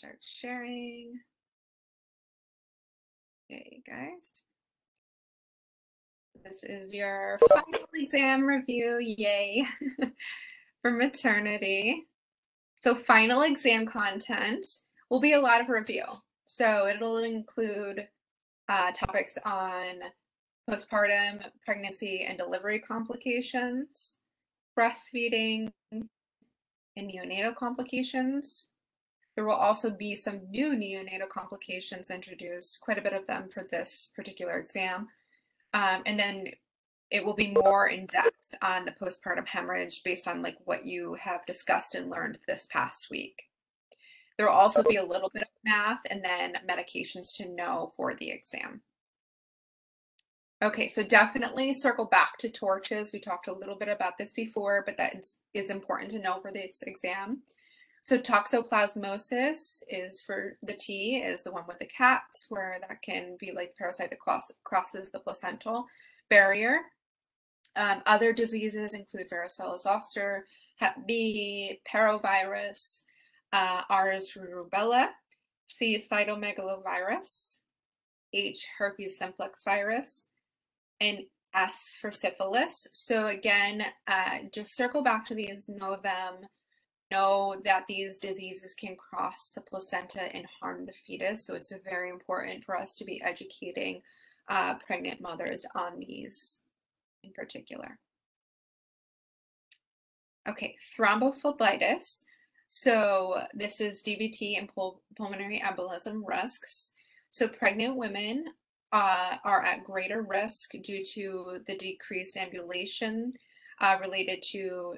start sharing. Okay, guys. This is your final exam review, yay, for maternity. So final exam content will be a lot of review. So it'll include topics on postpartum, pregnancy, and delivery complications, breastfeeding, and neonatal complications. There will also be some new neonatal complications introduced, quite a bit of them for this particular exam. And then it will be more in depth on the postpartum hemorrhage based on like what you have discussed and learned this past week. There will also be a little bit of math and then medications to know for the exam. Okay, so definitely circle back to torches. We talked a little bit about this before, but that is important to know for this exam. So toxoplasmosis is for the T, is the one with the cats, where that can be like the parasite that crosses the placental barrier. Other diseases include varicella zoster, Hep B, parvovirus, R is for rubella, C is cytomegalovirus, H herpes simplex virus, and S for syphilis. So again, just circle back to these, know them, know that these diseases can cross the placenta and harm the fetus. So it's very important for us to be educating pregnant mothers on these in particular. Okay, thrombophlebitis. So this is DVT and pulmonary embolism risks. So pregnant women are at greater risk due to the decreased ambulation related to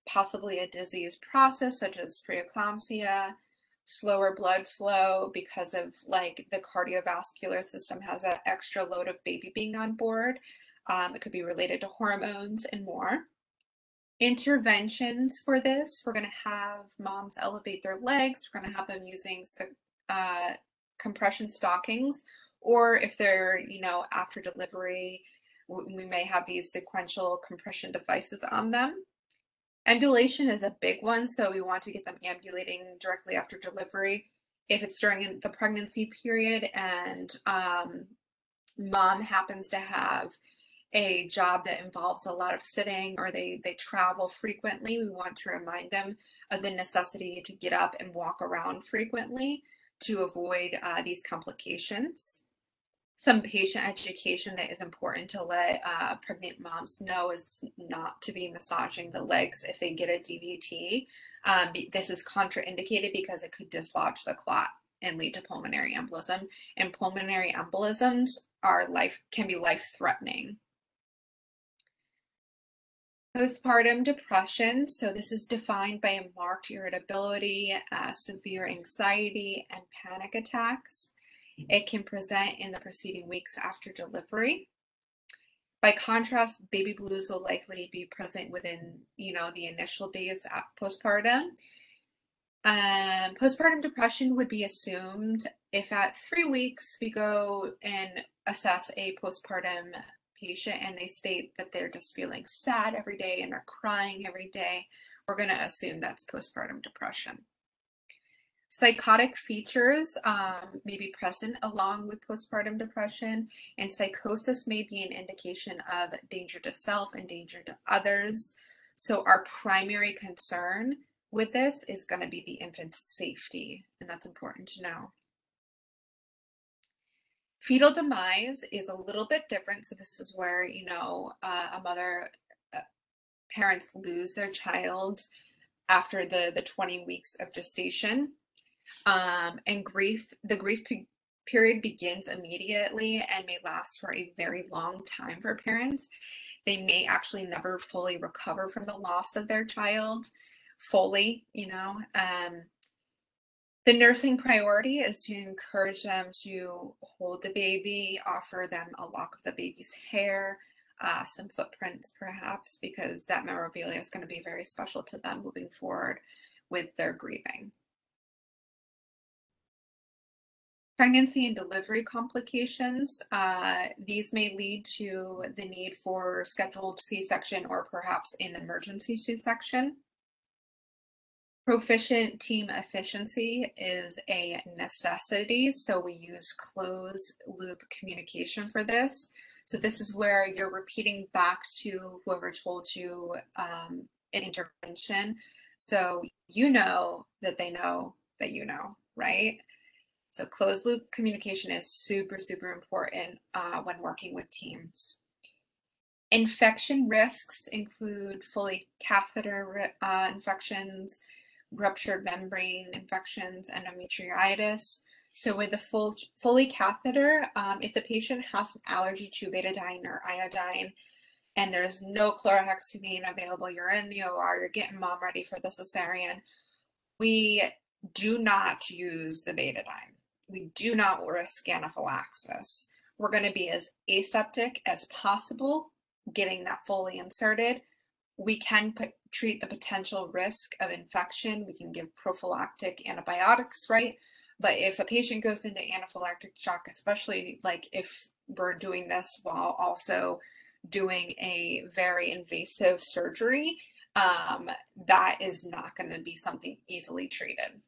possibly a disease process such as preeclampsia, slower blood flow because of like the cardiovascular system has an extra load of baby being on board. It could be related to hormones and more. Interventions for this, we're going to have moms elevate their legs. We're going to have them using compression stockings, or if they're, after delivery, we may have these sequential compression devices on them. Ambulation is a big one, so we want to get them ambulating directly after delivery. If it's during the pregnancy period and mom happens to have a job that involves a lot of sitting or they travel frequently, we want to remind them of the necessity to get up and walk around frequently to avoid these complications. Some patient education that is important to let pregnant moms know is not to be massaging the legs if they get a DVT. This is contraindicated because it could dislodge the clot and lead to pulmonary embolism. And pulmonary embolisms can be life-threatening. Postpartum depression. So this is defined by marked irritability, severe anxiety, and panic attacks. It can present in the preceding weeks after delivery. By contrast, baby blues will likely be present within, the initial days at postpartum. Postpartum depression would be assumed if at 3 weeks we go and assess a postpartum patient and they state that they're just feeling sad every day and they're crying every day, we're going to assume that's postpartum depression. Psychotic features may be present along with postpartum depression, and psychosis may be an indication of danger to self and danger to others. So our primary concern with this is going to be the infant's safety, and that's important to know. Fetal demise is a little bit different. So this is where, parents lose their child after the 20 weeks of gestation. And the grief period begins immediately and may last for a very long time for parents. They may actually never fully recover from the loss of their child fully, The nursing priority is to encourage them to hold the baby, offer them a lock of the baby's hair, some footprints perhaps, because that memorabilia is going to be very special to them moving forward with their grieving. Pregnancy and delivery complications. These may lead to the need for scheduled C-section or perhaps an emergency C-section. Proficient team efficiency is a necessity, so we use closed loop communication for this. So this is where you're repeating back to whoever told you an intervention. So you know that they know that you know, right? So closed loop communication is super, super important when working with teams. Infection risks include Foley catheter infections, ruptured membrane infections, endometriosis. So with the Foley catheter, if the patient has an allergy to betadine or iodine and there's no chlorhexidine available, you're in the OR, you're getting mom ready for the cesarean, we do not use the betadine. We do not risk anaphylaxis. We're going to be as aseptic as possible getting that fully inserted. We can treat the potential risk of infection. We can give prophylactic antibiotics, right? But if a patient goes into anaphylactic shock, especially like if we're doing this while also doing a very invasive surgery, that is not going to be something easily treated.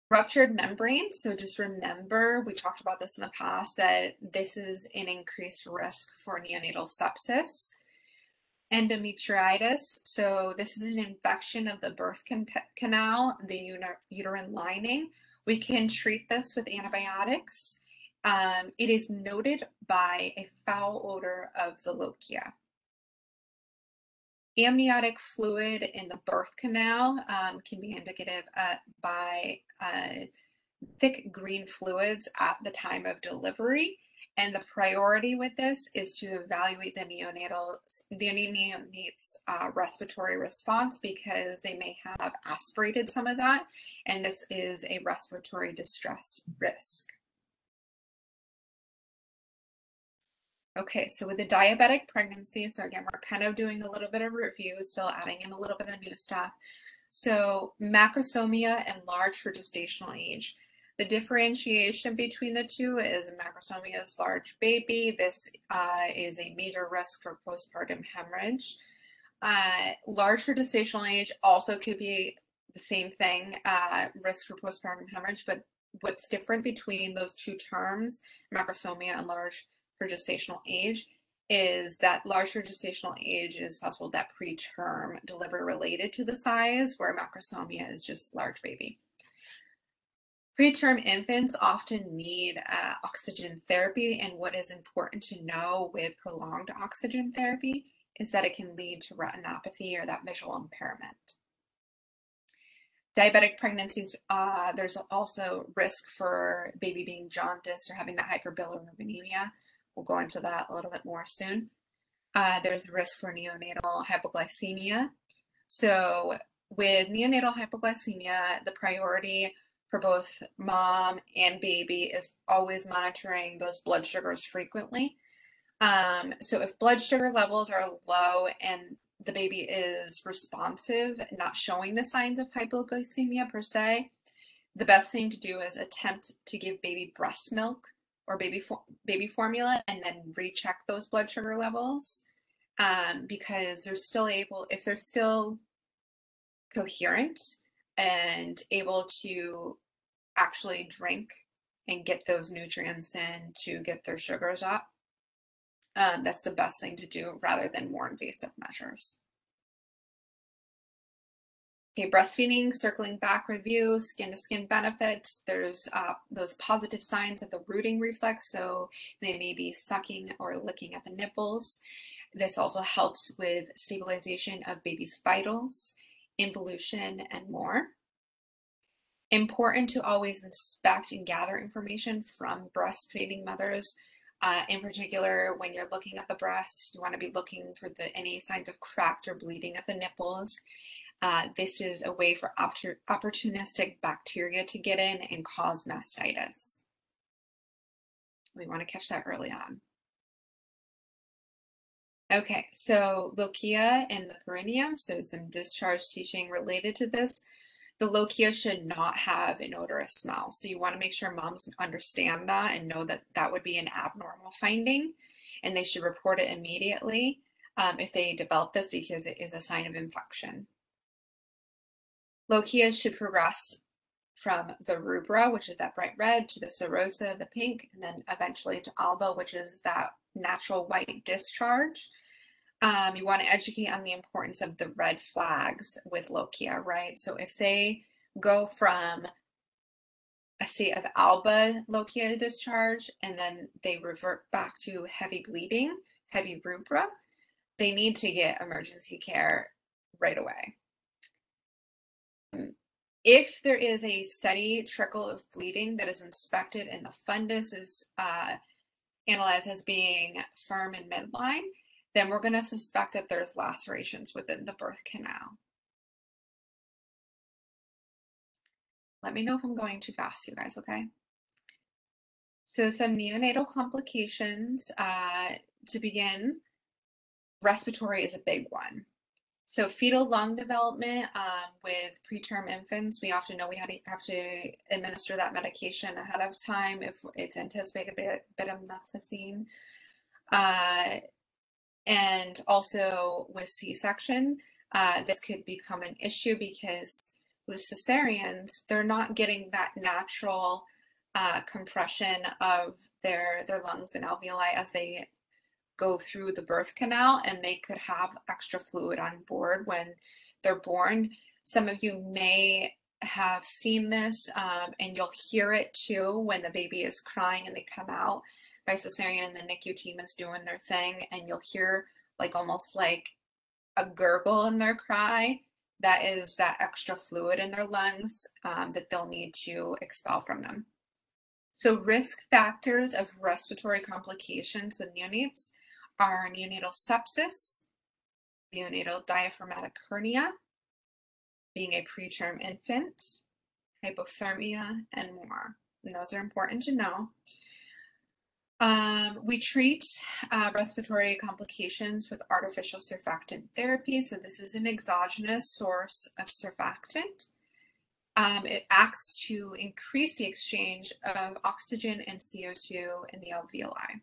Ruptured membranes, so just remember, we talked about this in the past, that this is an increased risk for neonatal sepsis. Endometriosis, so this is an infection of the birth canal, the uterine lining. We can treat this with antibiotics. It is noted by a foul odor of the Lokia. Amniotic fluid in the birth canal can be indicative by thick green fluids at the time of delivery. And the priority with this is to evaluate the neonate's respiratory response because they may have aspirated some of that, and this is a respiratory distress risk. Okay, so with the diabetic pregnancy, so again, we're kind of doing a little bit of review, still adding in a little bit of new stuff. So macrosomia and large for gestational age. The differentiation between the two is macrosomia is large baby. This is a major risk for postpartum hemorrhage. Large for gestational age also could be the same thing, risk for postpartum hemorrhage, but what's different between those two terms, macrosomia and large for gestational age, is that large for gestational age is possible that preterm delivery related to the size, where macrosomia is just large baby. Preterm infants often need oxygen therapy, and what is important to know with prolonged oxygen therapy is that it can lead to retinopathy or that visual impairment. Diabetic pregnancies, there's also risk for baby being jaundiced or having that hyperbilirubinemia. We'll go into that a little bit more soon. There's risk for neonatal hypoglycemia. So with neonatal hypoglycemia, the priority for both mom and baby is always monitoring those blood sugars frequently. So if blood sugar levels are low and the baby is responsive, not showing the signs of hypoglycemia per se, the best thing to do is attempt to give baby breast milk or baby formula and then recheck those blood sugar levels, because they're still able, if they're still coherent and able to actually drink and get those nutrients in to get their sugars up, that's the best thing to do rather than more invasive measures. Okay, breastfeeding, circling back review, skin to skin benefits. There's those positive signs of the rooting reflex, so they may be sucking or licking at the nipples. This also helps with stabilization of baby's vitals, involution, and more. Important to always inspect and gather information from breastfeeding mothers. In particular, when you're looking at the breast, you want to be looking for any signs of cracked or bleeding at the nipples. This is a way for opportunistic bacteria to get in and cause mastitis. We want to catch that early on. Okay, so Lokia and the perineum, so some discharge teaching related to this. The Lokia should not have an odorous smell. So you want to make sure moms understand that and know that that would be an abnormal finding, and they should report it immediately if they develop this because it is a sign of infection. Lokia should progress from the rubra, which is that bright red, to the serosa, the pink, and then eventually to alba, which is that natural white discharge. You want to educate on the importance of the red flags with Lokia, right? So if they go from a state of alba Lokia discharge and then they revert back to heavy bleeding, heavy rubra, they need to get emergency care right away. If there is a steady trickle of bleeding that is inspected and the fundus is analyzed as being firm in midline, then we're going to suspect that there's lacerations within the birth canal. Let me know if I'm going too fast, you guys, okay? So some neonatal complications. To begin, respiratory is a big one. So fetal lung development with preterm infants, we often know we have to administer that medication ahead of time if it's anticipated betamethasine. And also with C-section, this could become an issue because with cesareans, they're not getting that natural compression of their lungs and alveoli as they go through the birth canal, and they could have extra fluid on board when they're born. Some of you may have seen this, and you'll hear it too when the baby is crying and they come out by cesarean and the NICU team is doing their thing, and you'll hear like almost like a gurgle in their cry. That is that extra fluid in their lungs that they'll need to expel from them. So risk factors of respiratory complications with neonates are neonatal sepsis, neonatal diaphragmatic hernia, being a preterm infant, hypothermia, and more. And those are important to know. We treat respiratory complications with artificial surfactant therapy. So this is an exogenous source of surfactant. It acts to increase the exchange of oxygen and CO2 in the alveoli.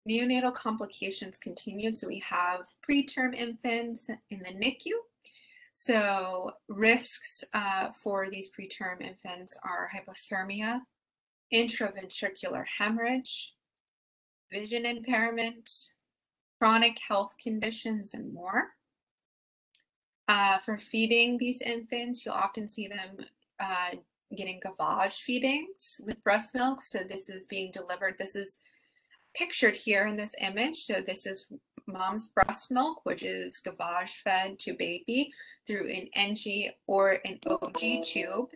Neonatal complications continued. So we have preterm infants in the NICU. So risks for these preterm infants are hypothermia, intraventricular hemorrhage, vision impairment, chronic health conditions, and more. For feeding these infants, you'll often see them getting gavage feedings with breast milk. So this is being delivered. This is pictured here in this image. So this is mom's breast milk, which is gavage fed to baby through an NG or an OG tube.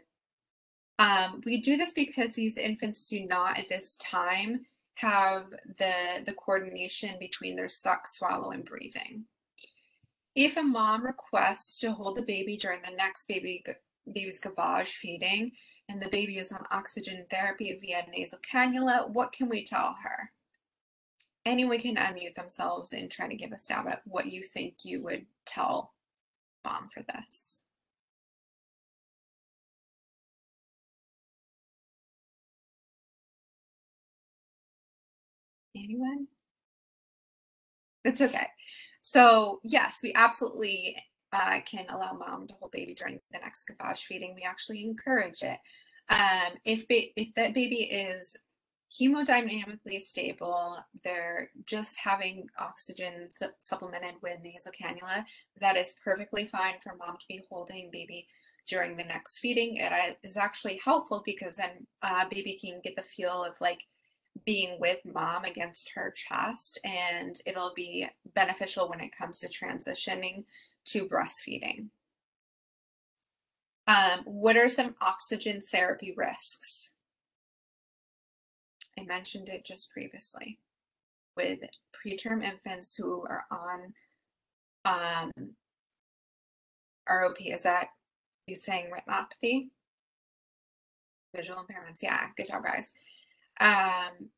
We do this because these infants do not at this time have the coordination between their suck, swallow, and breathing. If a mom requests to hold the baby during the next baby's gavage feeding and the baby is on oxygen therapy via nasal cannula, what can we tell her? Anyone can unmute themselves and try to give a stab at what you think you would tell mom for this. Anyone? It's okay. So yes, we absolutely can allow mom to hold baby during the next gavage feeding. We actually encourage it. If that baby is hemodynamically stable, they're just having oxygen supplemented with nasal cannula, that is perfectly fine for mom to be holding baby during the next feeding. It is actually helpful because then baby can get the feel of like being with mom against her chest, and it'll be beneficial when it comes to transitioning to breastfeeding. What are some oxygen therapy risks? I mentioned it just previously with preterm infants who are on ROP. Is that you saying retinopathy? Visual impairments. Yeah, good job, guys.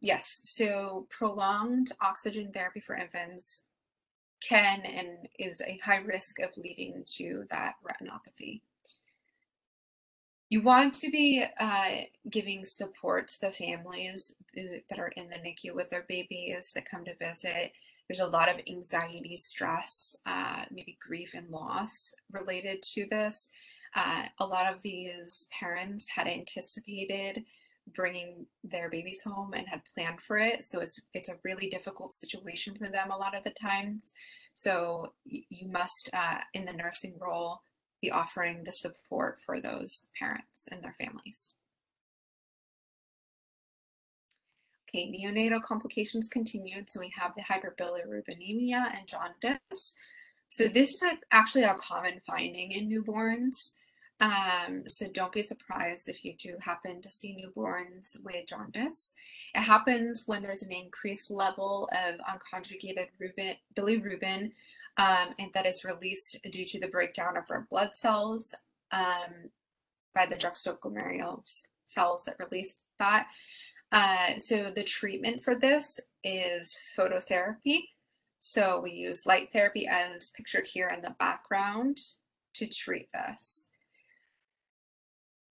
Yes, so prolonged oxygen therapy for infants can and is a high risk of leading to that retinopathy. You want to be giving support to the families that are in the NICU with their babies that come to visit. There's a lot of anxiety, stress, maybe grief and loss related to this. A lot of these parents had anticipated bringing their babies home and had planned for it. So it's a really difficult situation for them a lot of the times. So you must, in the nursing role, be offering the support for those parents and their families. Okay, neonatal complications continued. So we have the hyperbilirubinemia and jaundice. So this is actually a common finding in newborns. So don't be surprised if you do happen to see newborns with jaundice. It happens when there's an increased level of unconjugated bilirubin, and that is released due to the breakdown of red blood cells by the juxtaglomerular cells that release that. So the treatment for this is phototherapy. So we use light therapy as pictured here in the background to treat this.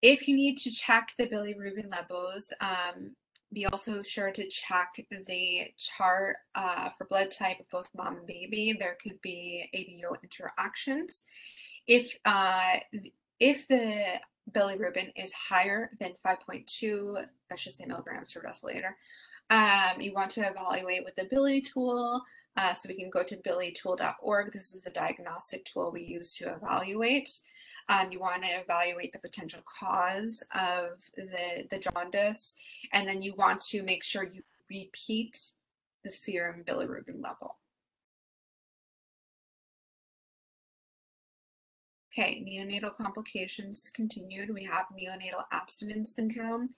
If you need to check the bilirubin levels, be also sure to check the chart for blood type of both mom and baby. There could be ABO interactions. If the bilirubin is higher than 5.2, that's just say milligrams per deciliter, you want to evaluate with the Billy tool. So we can go to billytool.org. This is the diagnostic tool we use to evaluate. You want to evaluate the potential cause of the jaundice, and then you want to make sure you repeat the serum bilirubin level. Okay, neonatal complications continued. We have neonatal abstinence syndrome,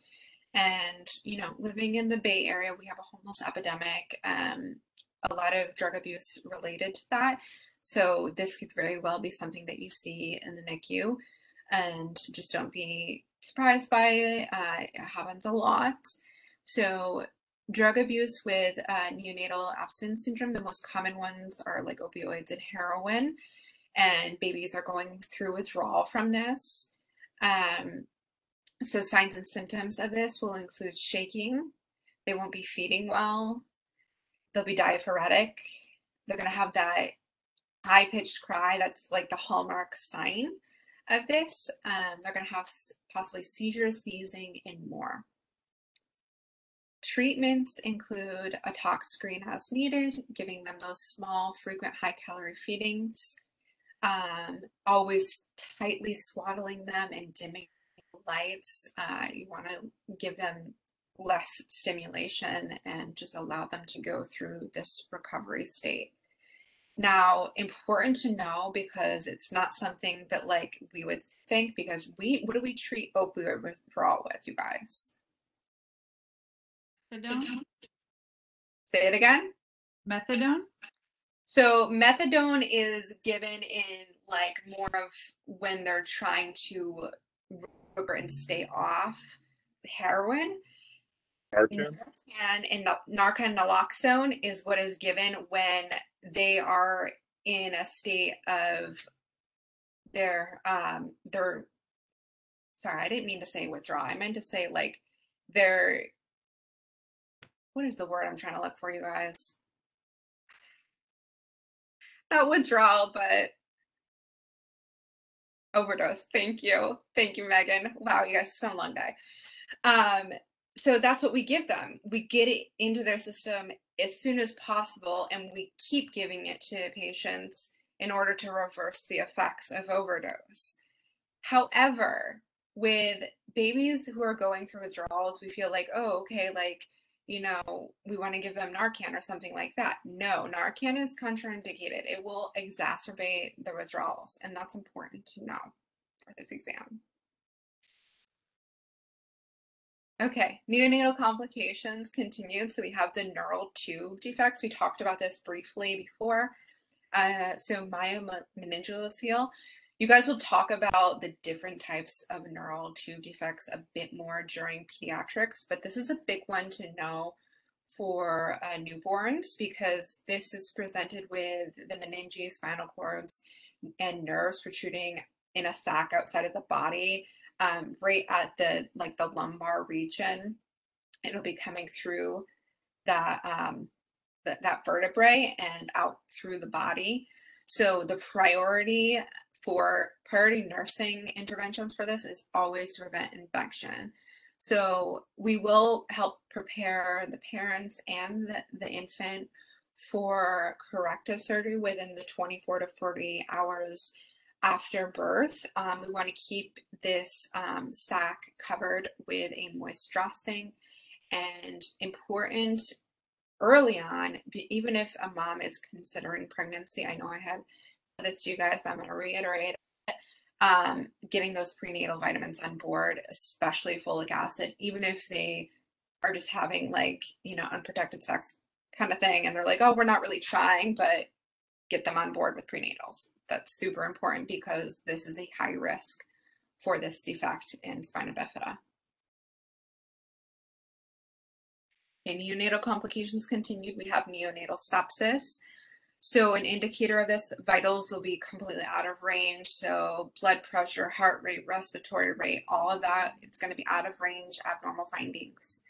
and living in the Bay Area, we have a homeless epidemic. A lot of drug abuse related to that. So this could very well be something that you see in the NICU, and just don't be surprised by it. It happens a lot. So drug abuse with neonatal abstinence syndrome, the most common ones are like opioids and heroin, and babies are going through withdrawal from this. So signs and symptoms of this will include shaking. They won't be feeding well. They'll be diaphoretic. They're going to have that high-pitched cry. That's like the hallmark sign of this. They're going to have possibly seizures, sneezing, and more. Treatments include a tox screen as needed, giving them those small, frequent, high-calorie feedings, always tightly swaddling them and dimming lights. You want to give them less stimulation and just allow them to go through this recovery state. Now, important to know, because it's not something that like we would think, because what do we treat opioid withdrawal with, you guys? Methadone? Say it again. Methadone? So methadone is given in like more of when they're trying to and stay off heroin. Narcan and Narcan naloxone is what is given when they are in a state of their sorry, I didn't mean to say withdrawal. I meant to say like their, what is the word I'm trying to look for, you guys? Not withdrawal, but overdose. Thank you. Thank you, Megan. Wow, you guys, it's been a long day. So that's what we give them. We get it into their system as soon as possible, and we keep giving it to patients in order to reverse the effects of overdose. However, with babies who are going through withdrawals, we feel like, oh, okay, like, we want to give them Narcan or something like that. No, Narcan is contraindicated. It will exacerbate the withdrawals, and that's important to know for this exam. Okay, neonatal complications continued. So we have the neural tube defects. We talked about this briefly before. So myomeningeal. You guys will talk about the different types of neural tube defects a bit more during pediatrics, but this is a big one to know for newborns, because this is presented with the meninges, spinal cords, and nerves protruding in a sac outside of the body. right at the lumbar region. It'll be coming through that that vertebrae and out through the body. So the priority nursing interventions for this is always to prevent infection. So we will help prepare the parents and the infant for corrective surgery within the 24 to 48 hours after birth. We want to keep this sac covered with a moist dressing, and important early on, even if a mom is considering pregnancy. I know I have said this to you guys, but I'm going to reiterate getting those prenatal vitamins on board, especially folic acid, even if they are just having unprotected sex kind of thing, and they're like, oh, we're not really trying, but get them on board with prenatals. That's super important because this is a high risk for this defect in spina bifida. Okay, neonatal complications continued. We have neonatal sepsis. So an indicator of this, vitals will be completely out of range. So blood pressure, heart rate, respiratory rate, all of that, it's going to be out of range, abnormal findings.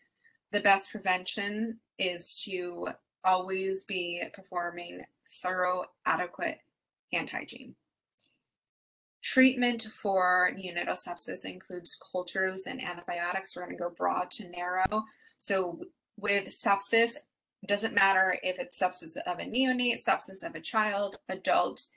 The best prevention is to always be performing thorough, adequate hand hygiene. Treatment for neonatal sepsis includes cultures and antibiotics. We're going to go broad to narrow. So with sepsis, it doesn't matter if it's sepsis of a neonate, sepsis of a child, adult,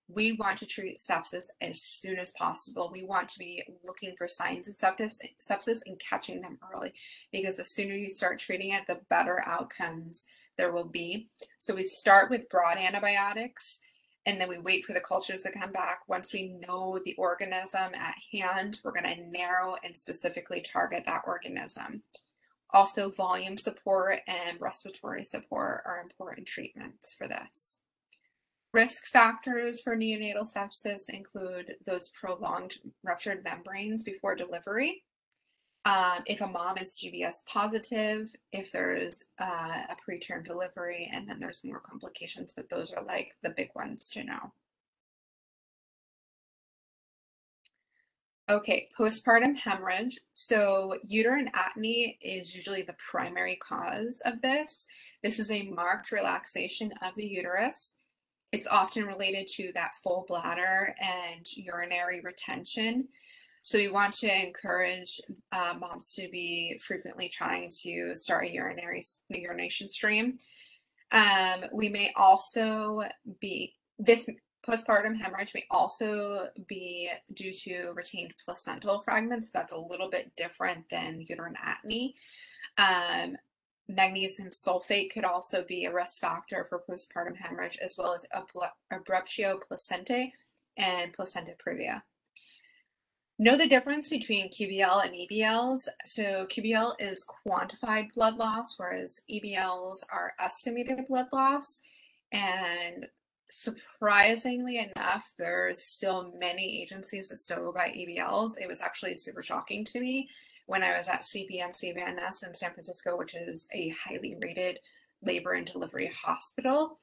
we want to treat sepsis as soon as possible. We want to be looking for signs of sepsis and catching them early, because the sooner you start treating it, the better outcomes there will be. So we start with broad antibiotics, and then we wait for the cultures to come back. Once we know the organism at hand, we're going to narrow and specifically target that organism. Also, volume support and respiratory support are important treatments for this. Risk factors for neonatal sepsis include those prolonged ruptured membranes before delivery. If a mom is GBS positive, if there's a preterm delivery, and then there's more complications, but those are like the big ones to know. Okay, postpartum hemorrhage. So uterine atony is usually the primary cause of this. This is a marked relaxation of the uterus. It's often related to that full bladder and urinary retention. So we want to encourage moms to be frequently trying to start a urination stream. We may also be, this postpartum hemorrhage may also be due to retained placental fragments. That's a little bit different than uterine atony. Magnesium sulfate could also be a risk factor for postpartum hemorrhage, as well as abruptio placentae and placenta previa. Know the difference between QBL and EBLs. So QBL is quantified blood loss, whereas EBLs are estimated blood loss. And surprisingly enough, there's still many agencies that still go by EBLs. It was actually super shocking to me when I was at CPMC Van Ness in San Francisco, which is a highly rated labor and delivery hospital,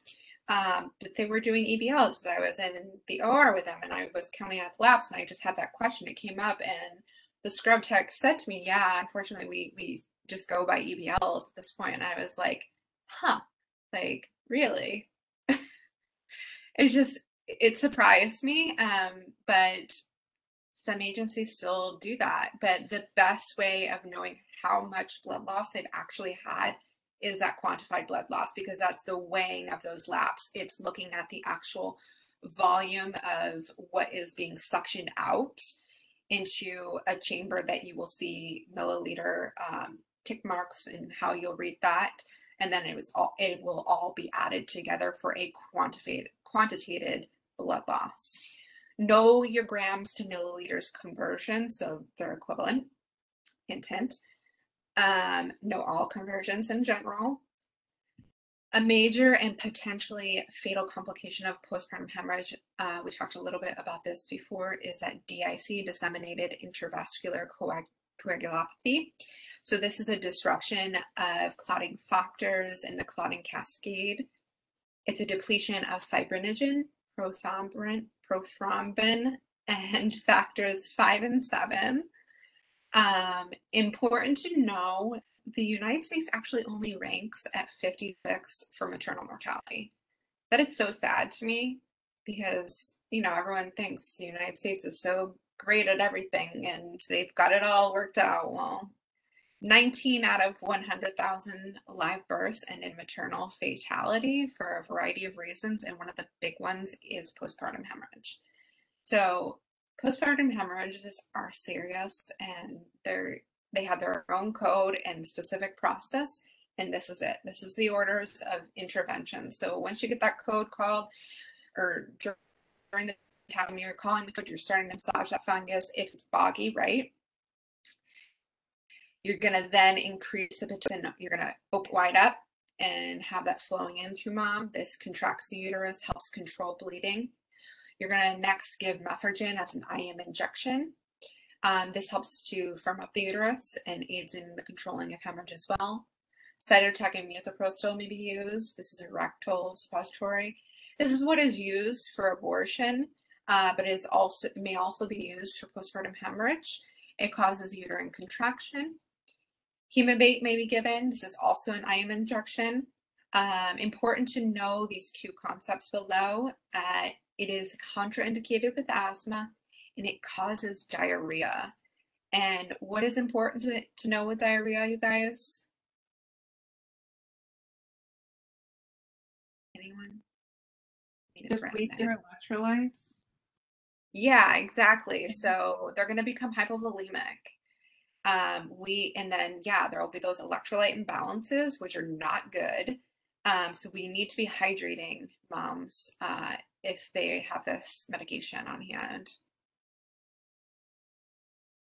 that they were doing EBLs. I was in the OR with them, and I was counting out the laps, and I just had that question. It came up, and the scrub tech said to me, yeah, unfortunately, we just go by EBLs at this point. And I was like, huh, like, really? It surprised me, but some agencies still do that. But the best way of knowing how much blood loss they've actually had is that quantified blood loss, because that's the weighing of those laps. It's looking at the actual volume of what is being suctioned out into a chamber that you will see milliliter tick marks and how you'll read that. And then it will all be added together for a quantitated blood loss. Know your grams to milliliters conversion, so they're equivalent. Hint, hint. Know all conversions in general. A major and potentially fatal complication of postpartum hemorrhage, we talked a little bit about this before, is that DIC, disseminated intravascular coagulopathy. So this is a disruption of clotting factors in the clotting cascade. It's a depletion of fibrinogen, prothrombin, and factors 5 and 7. Important to know, the United States actually only ranks at 56 for maternal mortality. That is so sad to me because, everyone thinks the United States is so great at everything and they've got it all worked out. Well, 19 out of 100,000 live births end in maternal fatality for a variety of reasons, and one of the big ones is postpartum hemorrhage. So postpartum hemorrhages are serious, and they have their own code and specific process, and this is it. This is the orders of intervention. So once you get that code called, or during the time you're calling the code, you're starting to massage that fungus. If it's boggy, right? You're gonna then increase the pitocin. You're gonna open wide up and have that flowing in through mom. This contracts the uterus, helps control bleeding. You're gonna next give methergin as an IM injection. This helps to firm up the uterus and aids in the controlling of hemorrhage as well. Cytotec and misoprostol may be used. This is a rectal suppository. This is what is used for abortion, but may also be used for postpartum hemorrhage. It causes uterine contraction. Hemabate may be given. This is also an IM injection. Important to know these two concepts below. It is contraindicated with asthma, and it causes diarrhea. And what is important to know with diarrhea, you guys? Anyone? I mean, it's Deplete there. their electrolytes? Yeah, exactly. So they're going to become hypovolemic. And then, yeah, there will be those electrolyte imbalances, which are not good. So we need to be hydrating moms if they have this medication on hand.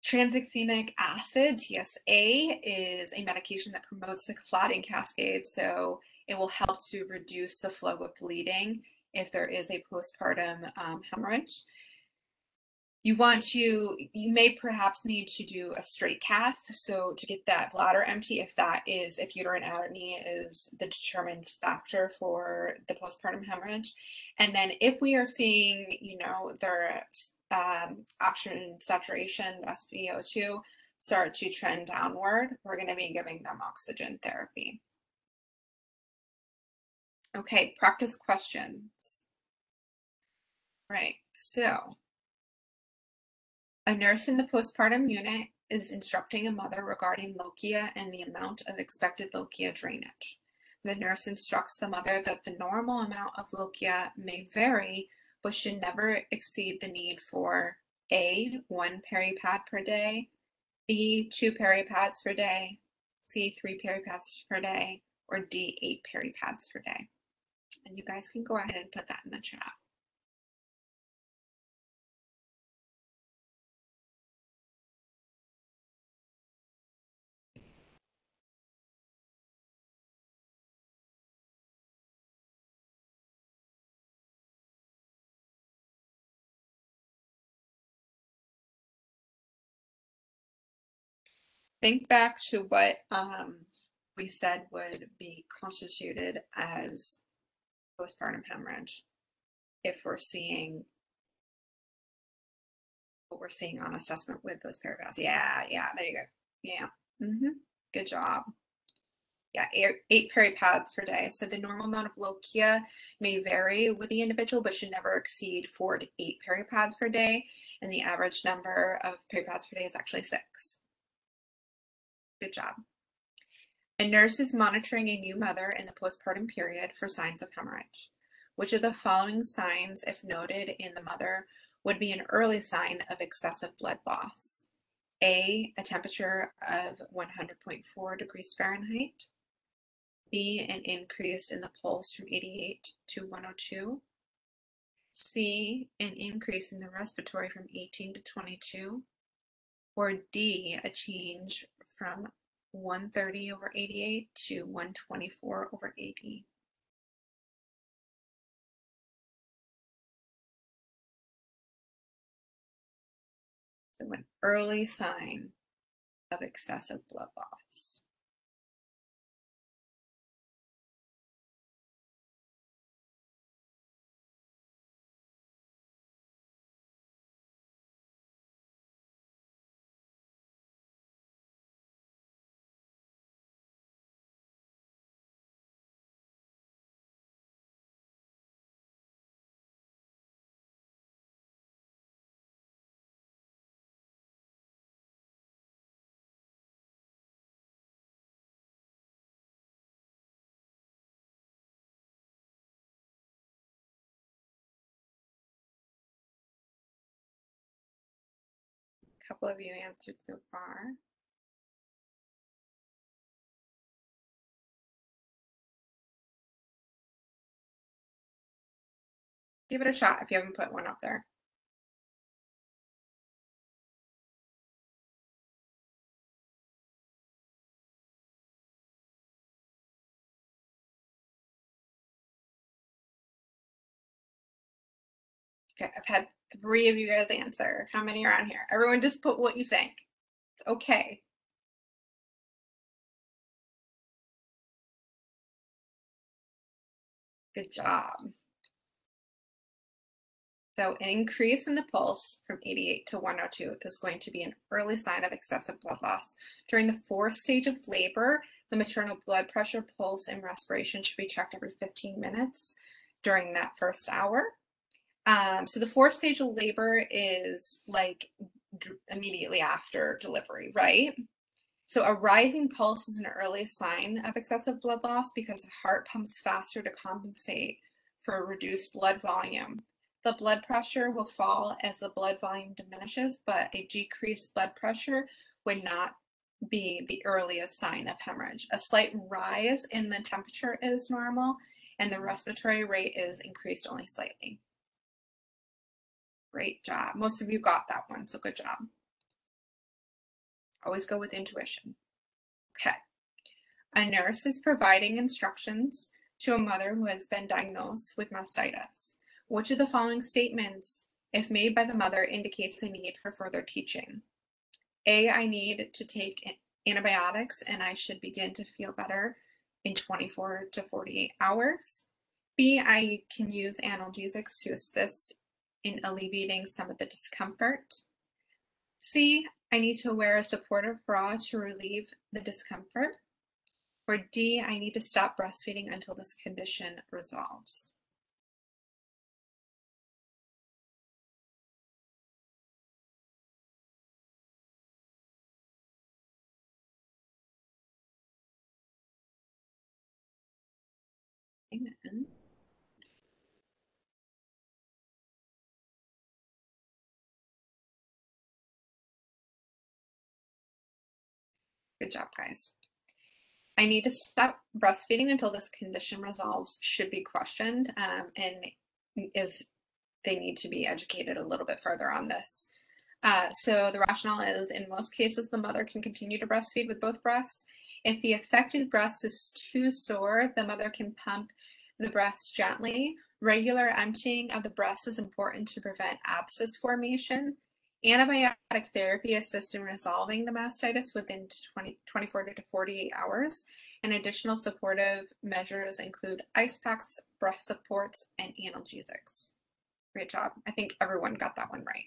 Tranexamic acid, TSA, is a medication that promotes the clotting cascade, so it will help to reduce the flow of bleeding if there is a postpartum hemorrhage. You may perhaps need to do a straight cath, so to get that bladder empty, if uterine atony is the determined factor for the postpartum hemorrhage. And then if we are seeing, their oxygen saturation, SpO2, start to trend downward, we're going to be giving them oxygen therapy. Okay, practice questions. Right, so a nurse in the postpartum unit is instructing a mother regarding Lokia and the amount of expected Lokia drainage. The nurse instructs the mother that the normal amount of Lokia may vary, but should never exceed the need for A, 1 peripad per day, B, 2 peripads per day, C, 3 peripads per day, or D, 8 peripads per day. And you guys can go ahead and put that in the chat. Think back to what we said would be constituted as postpartum hemorrhage if we're seeing what we're seeing on assessment with those peripads. Yeah, there you go. Yeah, good job. Yeah, 8 peripads per day. So the normal amount of Lokia may vary with the individual, but should never exceed 4 to 8 peripads per day. And the average number of peripads per day is actually 6. Good job. A nurse is monitoring a new mother in the postpartum period for signs of hemorrhage. Which of the following signs, if noted in the mother, would be an early sign of excessive blood loss? A temperature of 100.4 degrees Fahrenheit. B, an increase in the pulse from 88 to 102. C, an increase in the respiratory from 18 to 22. Or D, a change from 130 over 88 to 124 over 80. So an early sign of excessive blood loss. couple of you answered so far. Give it a shot if you haven't put one up there. Okay, I've had 3 of you guys answer. How many are on here? Everyone just put what you think. It's okay. Good job. So an increase in the pulse from 88 to 102 is going to be an early sign of excessive blood loss. During the 4th stage of labor, the maternal blood pressure, pulse, and respiration should be checked every 15 minutes during that first hour. So the 4th stage of labor is like immediately after delivery, right? So a rising pulse is an early sign of excessive blood loss because the heart pumps faster to compensate for a reduced blood volume. The blood pressure will fall as the blood volume diminishes, but a decreased blood pressure would not be the earliest sign of hemorrhage. A slight rise in the temperature is normal, and the respiratory rate is increased only slightly. Great job. Most of you got that one, so good job. Always go with intuition. Okay. A nurse is providing instructions to a mother who has been diagnosed with mastitis. Which of the following statements, if made by the mother, indicates the need for further teaching? A, I need to take antibiotics and I should begin to feel better in 24 to 48 hours. B, I can use analgesics to assist in alleviating some of the discomfort. C, I need to wear a supportive bra to relieve the discomfort. Or D, I need to stop breastfeeding until this condition resolves. Amen. Good job, guys. I need to stop breastfeeding until this condition resolves should be questioned, and they need to be educated a little bit further on this. So the rationale is, in most cases, the mother can continue to breastfeed with both breasts. If the affected breast is too sore, the mother can pump the breast gently. Regular emptying of the breast is important to prevent abscess formation. Antibiotic therapy assists in resolving the mastitis within 24 to 48 hours, and additional supportive measures include ice packs, breast supports, and analgesics. Great job. I think everyone got that one right.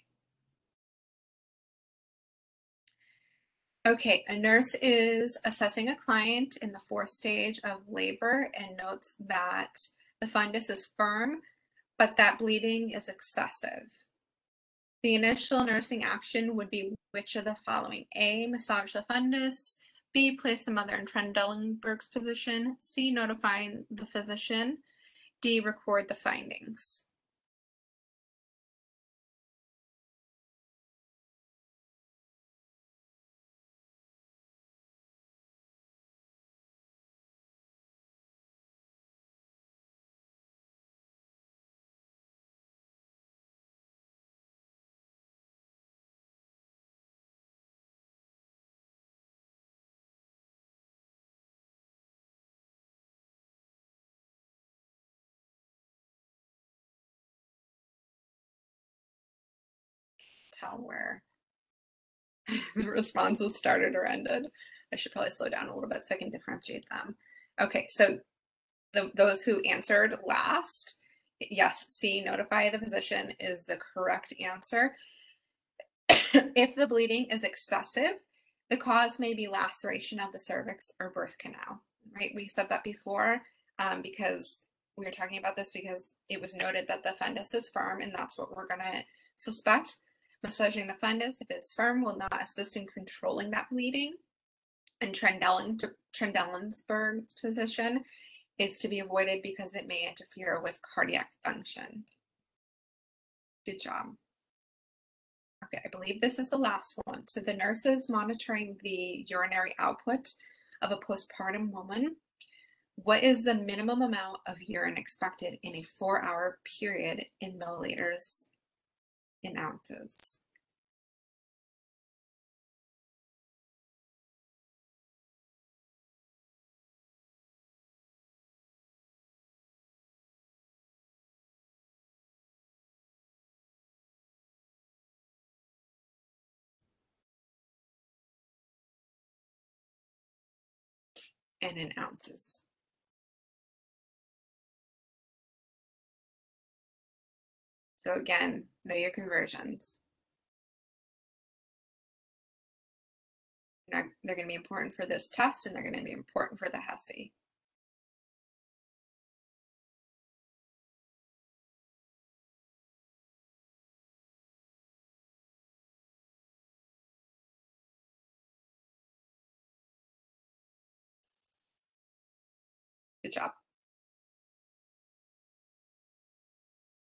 Okay, a nurse is assessing a client in the 4th stage of labor and notes that the fundus is firm, but that bleeding is excessive. The initial nursing action would be which of the following? A, massage the fundus. B, place the mother in Trendelenburg's position. C, notify the physician. D, record the findings. Tell where the responses started or ended. I should probably slow down a little bit so I can differentiate them. Okay, so those who answered last, yes, C, notify the physician is the correct answer. If the bleeding is excessive, the cause may be laceration of the cervix or birth canal, right? We said that before because we were talking about this because it was noted that the fundus is firm, and that's what we're going to suspect. Massaging the fundus, if it's firm, will not assist in controlling that bleeding. And Trendelenburg's position is to be avoided because it may interfere with cardiac function. Good job. Okay, I believe this is the last one. So the nurse is monitoring the urinary output of a postpartum woman. What is the minimum amount of urine expected in a 4-hour period in milliliters in ounces? And in ounces. So again, know your conversions. They're going to be important for this test, and they're going to be important for the HESI. Good job.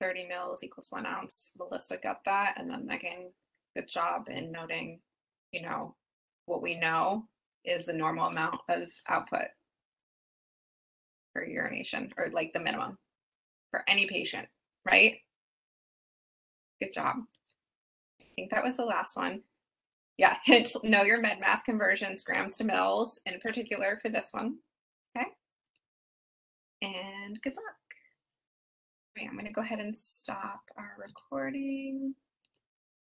30 mils equals 1 ounce. Melissa got that. And then Megan, good job in noting, what we know is the normal amount of output for urination, or like the minimum for any patient, right? Good job. I think that was the last one. Yeah, it's know your med math conversions, grams to mils in particular for this one. Okay. And good luck. Okay, I'm going to go ahead and stop our recording.